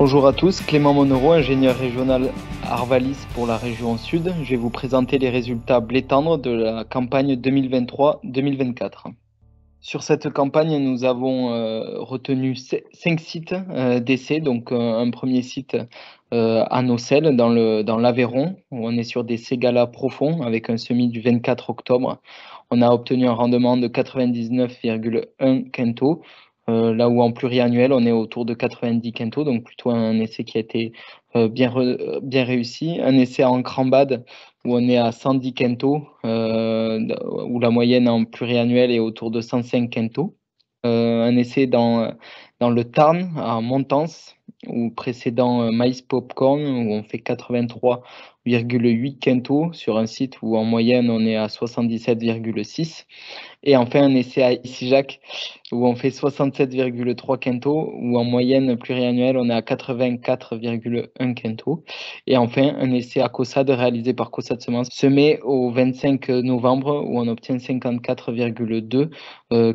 Bonjour à tous, Clément Monnereau, ingénieur régional Arvalis pour la région Sud. Je vais vous présenter les résultats blé tendre de la campagne 2023-2024. Sur cette campagne, nous avons retenu 5 sites d'essai. Donc un premier site à Nocelles dans l'Aveyron, où on est sur des ségalas profonds avec un semis du 24 octobre. On a obtenu un rendement de 99,1 quintaux. Là où en pluriannuel, on est autour de 90 quintaux, donc plutôt un essai qui a été bien réussi. Un essai en crambade où on est à 110 quintaux, où la moyenne en pluriannuel est autour de 105 quintaux. Un essai dans le Tarn, à Montans, ou précédent maïs popcorn, où on fait 83,8 quintaux sur un site où en moyenne on est à 77,6. Et enfin un essai à Ici-Jacques, où on fait 67,3 quintaux, où en moyenne pluriannuelle, on est à 84,1 quintaux. Et enfin, un essai à Caussade réalisé par Caussade Semences, semé au 25 novembre, où on obtient 54,2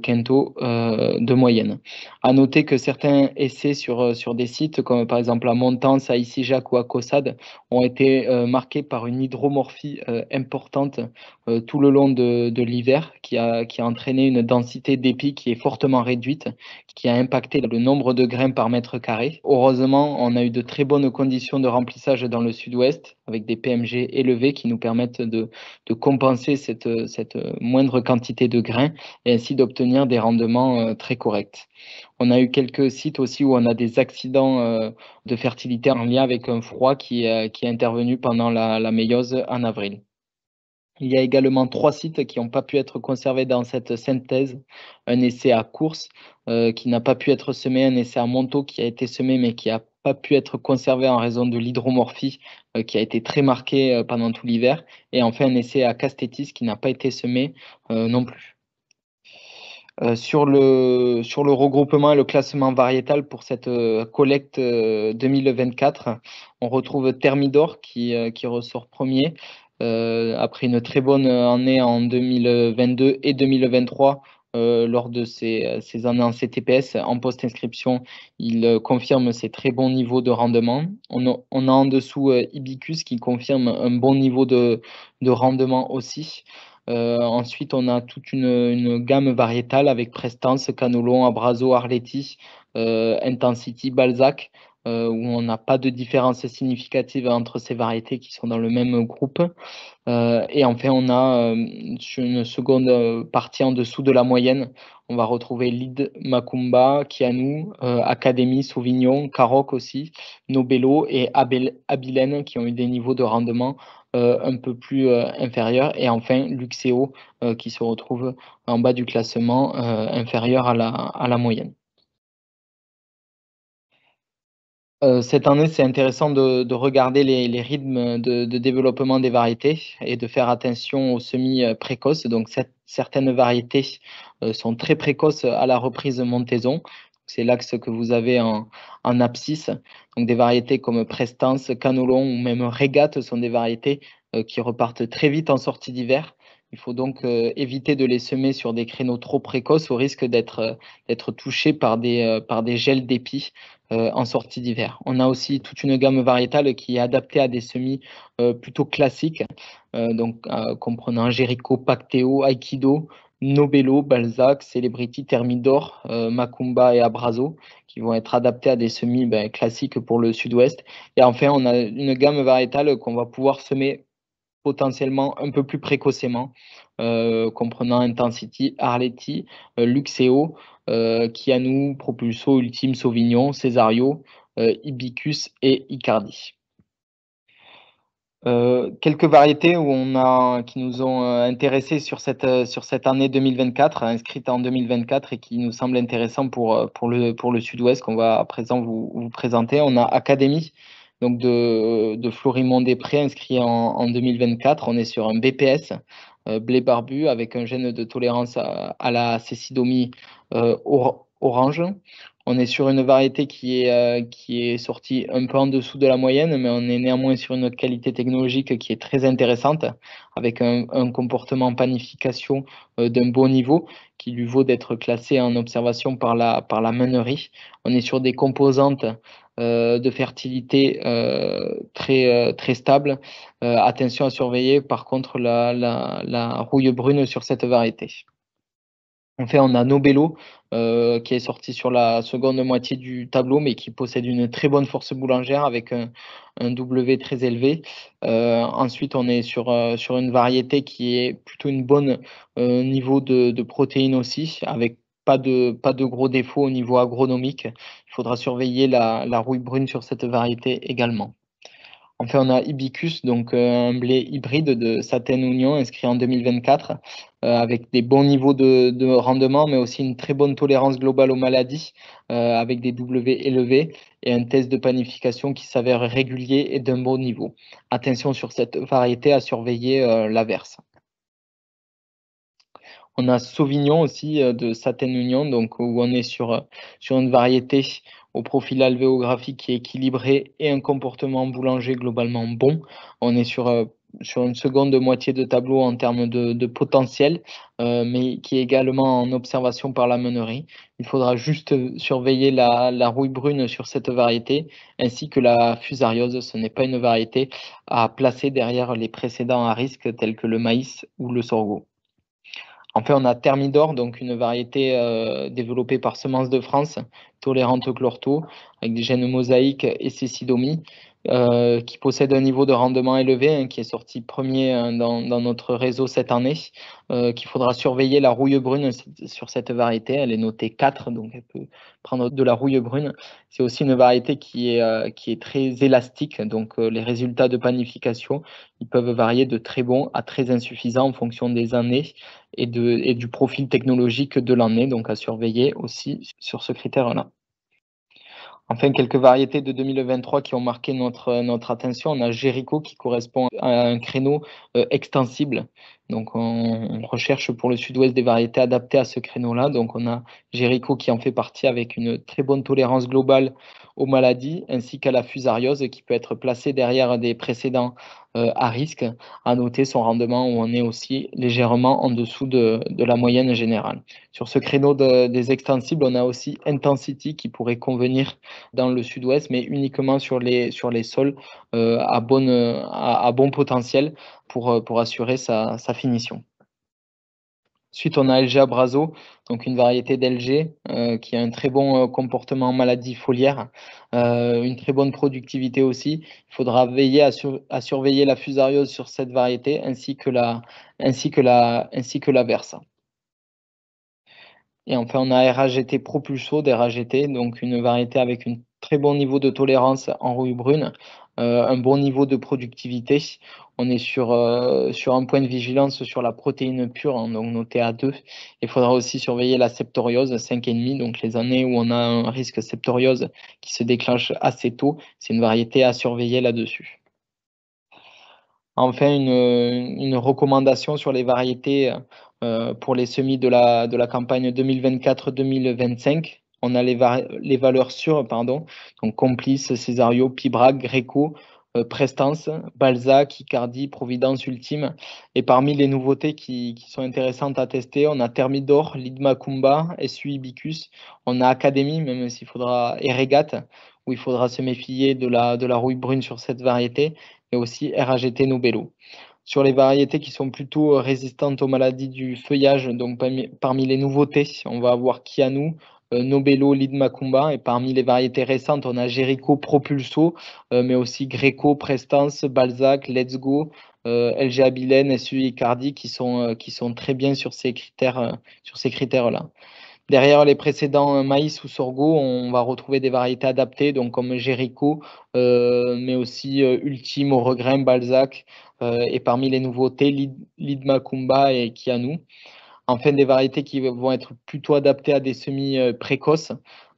quintaux de moyenne. À noter que certains essais sur des sites, comme par exemple à Montans, à Ici-Jacques ou à Caussade, ont été marqués par une hydromorphie importante tout le long de l'hiver, qui a entraîné une densité d'épis qui est fortement réduite, qui a impacté le nombre de grains par mètre carré. Heureusement, on a eu de très bonnes conditions de remplissage dans le sud-ouest, avec des PMG élevés qui nous permettent de compenser cette moindre quantité de grains et ainsi d'obtenir des rendements très corrects. On a eu quelques sites aussi où on a des accidents de fertilité en lien avec un froid qui est intervenu pendant la méiose en avril. Il y a également 3 sites qui n'ont pas pu être conservés dans cette synthèse. Un essai à Course qui n'a pas pu être semé, un essai à Montaut qui a été semé mais qui n'a pas pu être conservé en raison de l'hydromorphie qui a été très marquée pendant tout l'hiver. Et enfin un essai à Castétis qui n'a pas été semé non plus. Sur le regroupement et le classement variétal pour cette collecte 2024, on retrouve Thermidor qui ressort premier. Après une très bonne année en 2022 et 2023, lors de ces années en CTPS, en post-inscription, il confirme ses très bons niveaux de rendement. On a en dessous Ibicus qui confirme un bon niveau de rendement aussi. Ensuite, on a toute une gamme variétale avec Prestance, Canolon, Abrazo, Arletty, Intensity, Balzac, où on n'a pas de différence significative entre ces variétés qui sont dans le même groupe. Et enfin, on a une seconde partie en dessous de la moyenne. On va retrouver Lid, Macumba, Kianou, Académie, Sauvignon, Caroc aussi, Nobelo et Abilène qui ont eu des niveaux de rendement un peu plus inférieurs. Et enfin, Luxéo qui se retrouve en bas du classement, inférieur à la moyenne. Cette année, c'est intéressant de regarder les rythmes de développement des variétés et de faire attention aux semis précoces. Donc, certaines variétés sont très précoces à la reprise montaison. C'est l'axe que vous avez en abscisse. Donc, des variétés comme Prestance, Canolon ou même Régate sont des variétés qui repartent très vite en sortie d'hiver. Il faut donc éviter de les semer sur des créneaux trop précoces au risque d'être touché par des gels d'épis en sortie d'hiver. On a aussi toute une gamme variétale qui est adaptée à des semis plutôt classiques, comprenant Jericho, Pacteo, Aikido, Nobelo, Balzac, Celebrity, Thermidor, Macumba et Abrazo, qui vont être adaptés à des semis classiques pour le sud-ouest. Et enfin, on a une gamme variétale qu'on va pouvoir semer potentiellement un peu plus précocement, comprenant Intensity, Arletty, Luxeo, Kianou, Propulso, Ultime, Sauvignon, Cesario, Ibicus et Icardi. Quelques variétés qui nous ont intéressés sur cette année 2024, inscrite en 2024 et qui nous semblent intéressants pour le sud-ouest qu'on va à présent vous présenter. On a Académie, donc de Florimond-des-Prés, inscrit en 2024. On est sur un BPS, blé barbu, avec un gène de tolérance à la cécidomie orange. On est sur une variété qui est sortie un peu en dessous de la moyenne, mais on est néanmoins sur une qualité technologique qui est très intéressante, avec un comportement panification d'un bon niveau, qui lui vaut d'être classé en observation par la meunerie. On est sur des composantes de fertilité très stable. Attention à surveiller par contre la rouille brune sur cette variété. Enfin, on a Nobello, qui est sorti sur la seconde moitié du tableau, mais qui possède une très bonne force boulangère avec un W très élevé. Ensuite, on est sur une variété qui est plutôt une bonne niveau de protéines aussi, avec pas de gros défauts au niveau agronomique. Il faudra surveiller la rouille brune sur cette variété également. Enfin, on a Hibicus, donc un blé hybride de Satène Oignon inscrit en 2024, avec des bons niveaux de rendement, mais aussi une très bonne tolérance globale aux maladies, avec des W élevés et un test de panification qui s'avère régulier et d'un bon niveau. Attention sur cette variété à surveiller l'averse. On a Sauvignon aussi, de Satène-Union, donc où on est sur une variété au profil alvéographique qui est équilibré et un comportement boulanger globalement bon. On est sur une seconde moitié de tableau en termes de potentiel, mais qui est également en observation par la meunerie. Il faudra juste surveiller la rouille brune sur cette variété, ainsi que la fusariose. Ce n'est pas une variété à placer derrière les précédents à risque tels que le maïs ou le sorgho. Enfin, on a Thermidor, donc une variété développée par Semences de France, tolérante au chlorto, avec des gènes mosaïques et cécidomie, qui possède un niveau de rendement élevé, hein, qui est sorti premier dans notre réseau cette année, qu'il faudra surveiller la rouille brune sur cette variété. Elle est notée 4, donc elle peut prendre de la rouille brune. C'est aussi une variété qui est très élastique, donc les résultats de panification, ils peuvent varier de très bons à très insuffisants en fonction des années et du profil technologique de l'année, donc à surveiller aussi sur ce critère-là. Enfin, quelques variétés de 2023 qui ont marqué notre attention. On a Jericho qui correspond à un créneau extensible. Donc, on recherche pour le sud-ouest des variétés adaptées à ce créneau-là. Donc, on a Jericho qui en fait partie avec une très bonne tolérance globale aux maladies ainsi qu'à la fusariose qui peut être placée derrière des précédents à risque. À noter son rendement où on est aussi légèrement en dessous de la moyenne générale. Sur ce créneau des extensibles, on a aussi Intensity qui pourrait convenir dans le sud-ouest, mais uniquement sur les sols à bon potentiel pour assurer sa finition. Ensuite, on a LG Abrazo, donc une variété d'LG qui a un très bon comportement en maladie foliaire, une très bonne productivité aussi. Il faudra veiller à surveiller la fusariose sur cette variété ainsi que l'averse. Et enfin, on a RAGT Propulso d'RAGT, donc une variété avec un très bon niveau de tolérance en rouille brune, un bon niveau de productivité. On est sur un point de vigilance sur la protéine pure, hein, donc noté à 2. Il faudra aussi surveiller la septoriose, 5,5, donc les années où on a un risque septoriose qui se déclenche assez tôt. C'est une variété à surveiller là-dessus. Enfin, une recommandation sur les variétés pour les semis de la campagne 2024-2025. On a les valeurs sûres, pardon, donc Complice, Césario, Pibrac, Greco, Prestance, Balzac, Icardi, Providence Ultime. Et parmi les nouveautés qui sont intéressantes à tester, on a Thermidor, Lidmacumba, SU Bicus, on a Académie, même s'il faudra, et Regat, où il faudra se méfier de la rouille brune sur cette variété, et aussi RAGT Nobello. Sur les variétés qui sont plutôt résistantes aux maladies du feuillage, donc parmi les nouveautés, on va avoir Kianou, Nobello, Lidmacumba, et parmi les variétés récentes, on a Jericho Propulso, mais aussi Greco, Prestance, Balzac, Let's Go, LG Abilène, SU Icardi qui sont très bien sur ces critères-là. Derrière les précédents maïs ou sorgho, on va retrouver des variétés adaptées, donc comme Jericho, mais aussi Ultime, Oregrin, Balzac, et parmi les nouveautés, Lidmacumba et Kianou. Enfin, des variétés qui vont être plutôt adaptées à des semis précoces.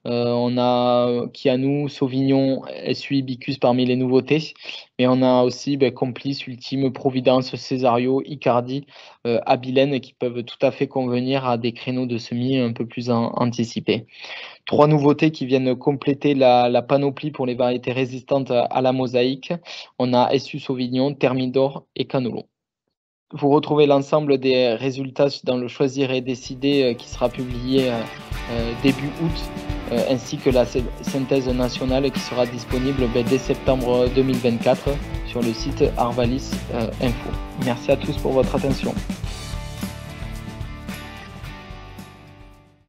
On a Kianou, Sauvignon, SU Hibicus parmi les nouveautés. Mais on a aussi Complice, Ultime, Providence, Césario, Icardi, Abilène qui peuvent tout à fait convenir à des créneaux de semis un peu plus anticipés. Trois nouveautés qui viennent compléter la panoplie pour les variétés résistantes à la mosaïque. On a SU Sauvignon, Thermidor et Canolo. Vous retrouvez l'ensemble des résultats dans le Choisir et décider qui sera publié début août, ainsi que la synthèse nationale qui sera disponible dès septembre 2024 sur le site Arvalis Info. Merci à tous pour votre attention.